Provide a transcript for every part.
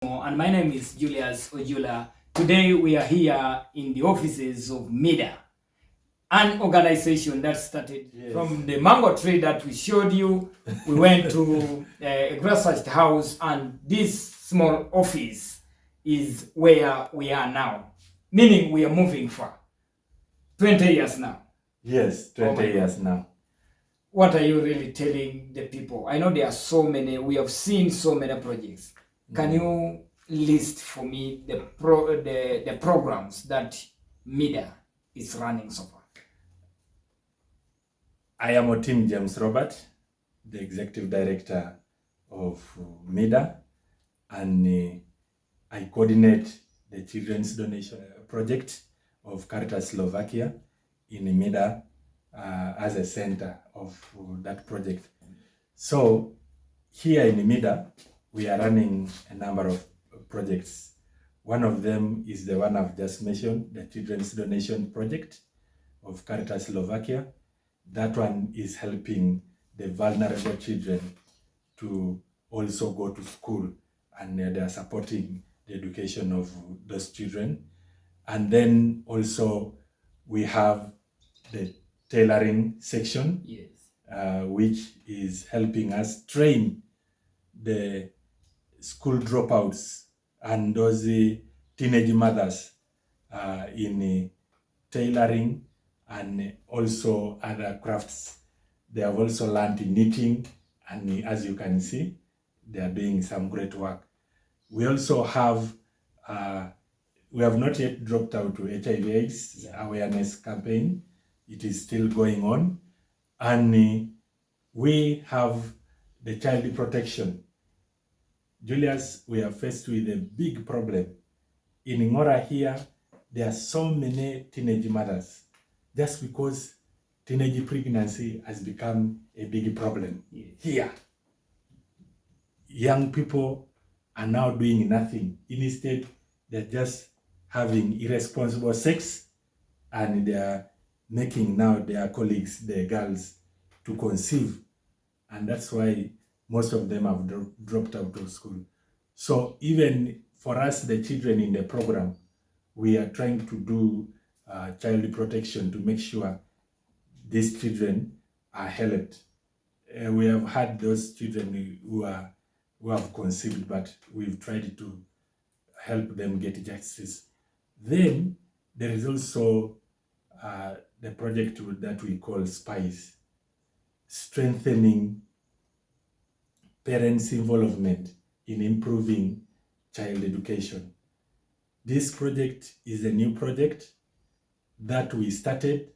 And my name is Julius Ojula. Today we are here in the offices of Mida, an organization that started from the mango tree that we showed you. We went to a grassroots house, and this small office is where we are now, meaning we are moving for 20 years now. Yes, 20 years now. What are you really telling the people? I know there are so many, we have seen so many projects. Can you list for me the programs that Mida is running so far? I am Otim James Robert, the Executive Director of Mida, and I coordinate the Children's Donation Project of Caritas Slovakia in Mida as a center of that project. So here in Mida, we are running a number of projects. One of them is the one I've just mentioned, the Children's Donation Project of Caritas Slovakia. That one is helping the vulnerable children to also go to school, and they are supporting the education of those children. And then also we have the tailoring section, which is helping us train the school dropouts and those teenage mothers in tailoring and also other crafts. They have also learned knitting, and as you can see, they are doing some great work. We also have, we have not yet dropped out to HIV/AIDS awareness campaign. It is still going on. And we have the child protection. Julius, we are faced with a big problem. In Ngora here, there are so many teenage mothers just because teenage pregnancy has become a big problem here. Young people are now doing nothing. Instead, they're just having irresponsible sex, and they are making now their colleagues, the girls, to conceive. And that's why most of them have dropped out of school. So even for us, the children in the program, we are trying to do child protection to make sure these children are helped. We have had those children who have conceived, but we've tried to help them get justice. Then there is also the project that we call SPICE, strengthening parents' involvement in improving child education. This project is a new project that we started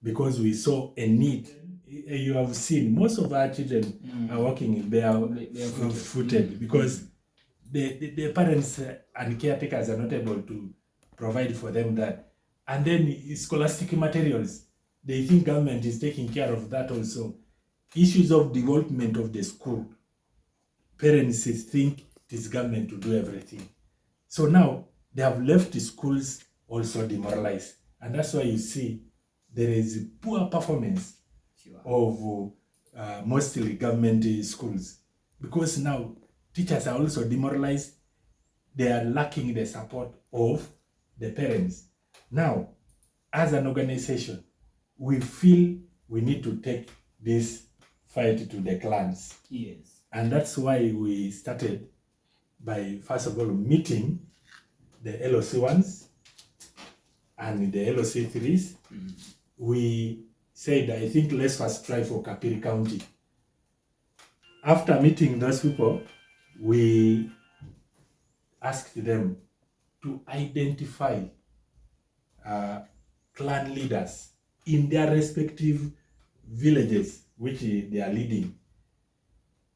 because we saw a need. You have seen most of our children are walking barefooted because the parents and caretakers are not able to provide for them that. And then scholastic materials, they think government is taking care of that also. Issues of development of the school, parents think it is government to do everything. So now they have left the schools also demoralized. And that's why you see there is poor performance of mostly government schools, because now teachers are also demoralized. They are lacking the support of the parents. Now, as an organization, we feel we need to take this fight to the clans. Yes. And that's why we started by, first of all, meeting the LOC1s and the LOC3s. We said, I think let's first try for Kapiri County. After meeting those people, we asked them to identify clan leaders in their respective villages, which they are leading.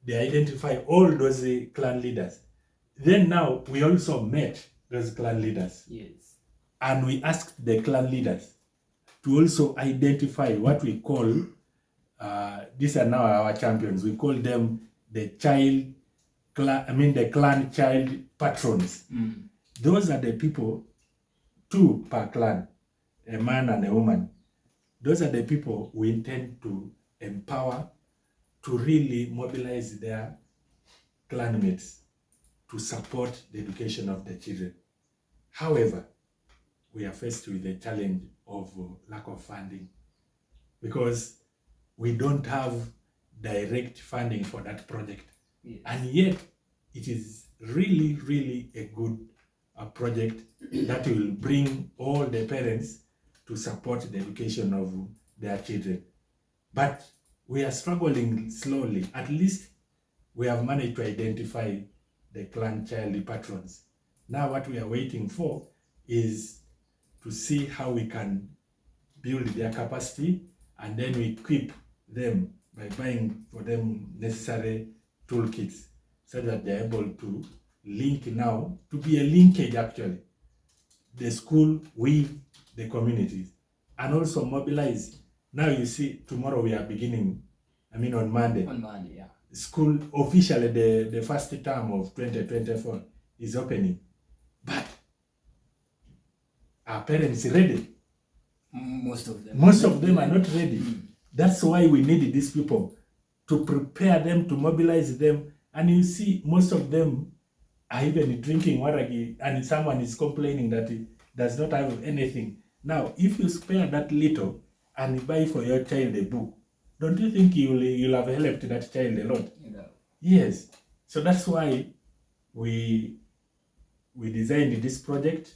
They identify all those clan leaders. Then now we also met those clan leaders. Yes. And we asked the clan leaders to also identify what we call, these are now our champions. We call them the clan child patrons. Those are the people, 2 per clan, a man and a woman. Those are the people we intend to empower to really mobilize their clanmates to support the education of the children. However, we are faced with the challenge of lack of funding, because we don't have direct funding for that project. Yes. And yet it is really, really a good project that will bring all the parents to support the education of their children. But we are struggling slowly. At least we have managed to identify the clan child patrons. Now what we are waiting for is to see how we can build their capacity, and then we equip them by buying for them necessary toolkits so that they're able to link now, to be a linkage actually, the school with the communities, and also mobilize. Now you see, tomorrow we are beginning, on Monday. On Monday, yeah. School officially, the first term of 2024 is opening. But are parents ready? Most of them are not ready. That's why we need these people to prepare them, to mobilize them. And you see, most of them are even drinking waragi, and someone is complaining that he does not have anything. Now, if you spare that little and buy for your child a book, don't you think you'll have helped that child a lot? Yeah. Yes. So that's why we designed this project.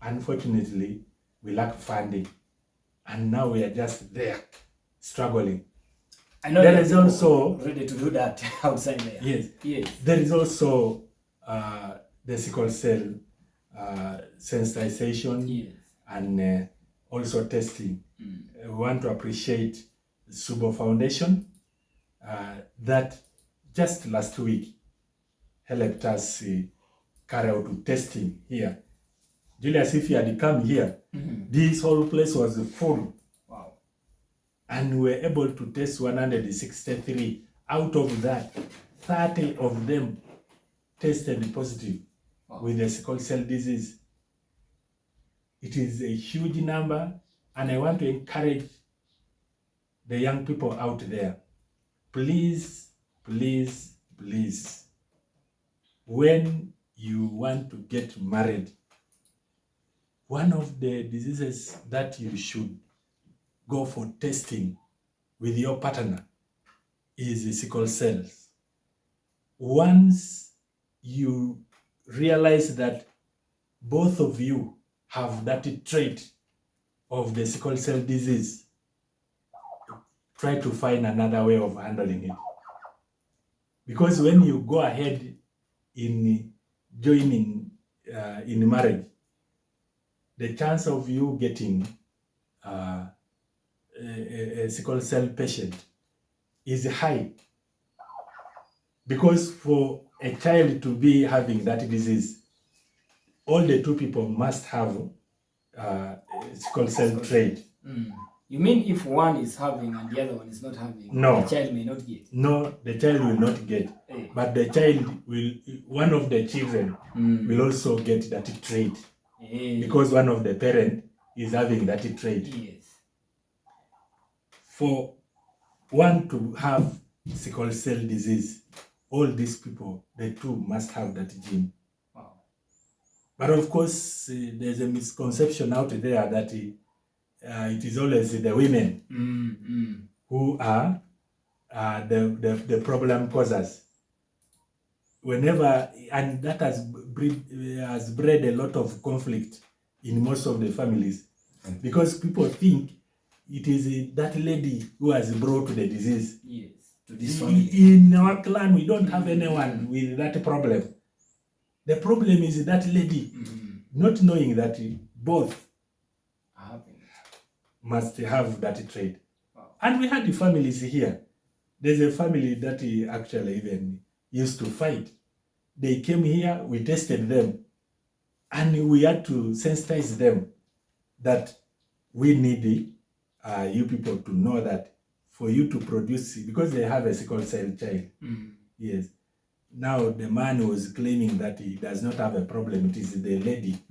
Unfortunately, we lack funding, and now we are just there struggling. I know there is also ready to do that outside there. Yes. There is also the sickle cell sensitization. Yes. And also testing. We want to appreciate the Subo Foundation that just last week helped us carry out testing here. Julius, if you had come here, this whole place was full. Wow. And we were able to test 163. Out of that, 30 of them tested positive with the sickle cell disease. It is a huge number, and I want to encourage the young people out there. Please, please, please, when you want to get married, one of the diseases that you should go for testing with your partner is the sickle cells. Once you realize that both of you have that trait of the sickle cell disease, try to find another way of handling it. Because when you go ahead in joining in marriage, the chance of you getting a sickle cell patient is high. Because for a child to be having that disease, all the two people must have sickle cell trait. You mean if one is having and the other one is not having, no, the child may not get? No, the child will not get. But the child will, one of the children will also get that trait. Because one of the parents is having that trait. Yes. For one to have sickle cell disease, all these people, the two must have that gene. Wow. But of course, there's a misconception out there that it is always the women who are the problem causers. Whenever, and that has bred a lot of conflict in most of the families, because people think it is that lady who has brought the disease. Yes, to this family. In our clan, we don't have anyone with that problem. The problem is that lady, not knowing that both must have that trait. Wow. And we had the families here. There's a family that actually even used to fight. They came here, we tested them, and we had to sensitize them that we need you people to know that for you to produce, because they have a sickle cell child. Yes. Now the man was claiming that he does not have a problem. It is the lady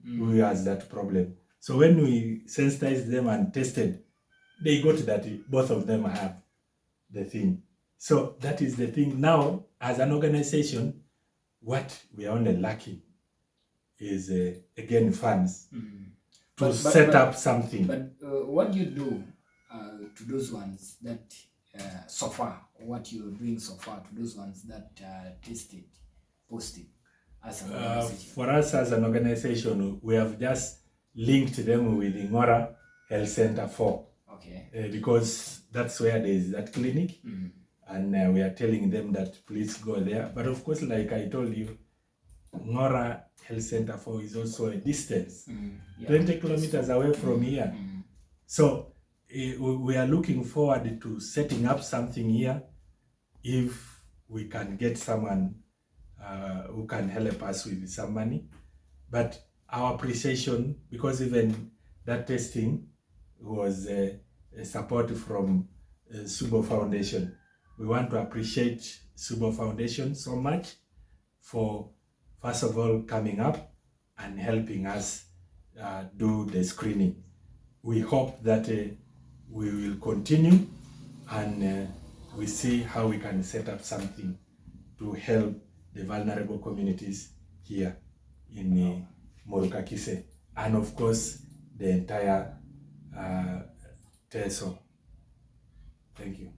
who has that problem. So when we sensitized them and tested, they got that both of them have the thing. So that is the thing. Now, as an organization, what we are only lacking is again funds to But- set up something. But what do you do to those ones that so far, what you're doing so far to those ones that tested positive as an organization? For us as an organization, we have just linked them with the Ngora Health Center 4. Okay. Because that's where there is that clinic, and we are telling them that please go there. But of course, like I told you, Ngora Health Center 4 is also a distance, 20 kilometers away from here. So we are looking forward to setting up something here if we can get someone who can help us with some money. But our appreciation, because even that testing was a support from Subo Foundation. We want to appreciate Subo Foundation so much for, first of all, coming up and helping us do the screening. We hope that we will continue, and we see how we can set up something to help the vulnerable communities here in Morukakise, and of course the entire Teso. Thank you.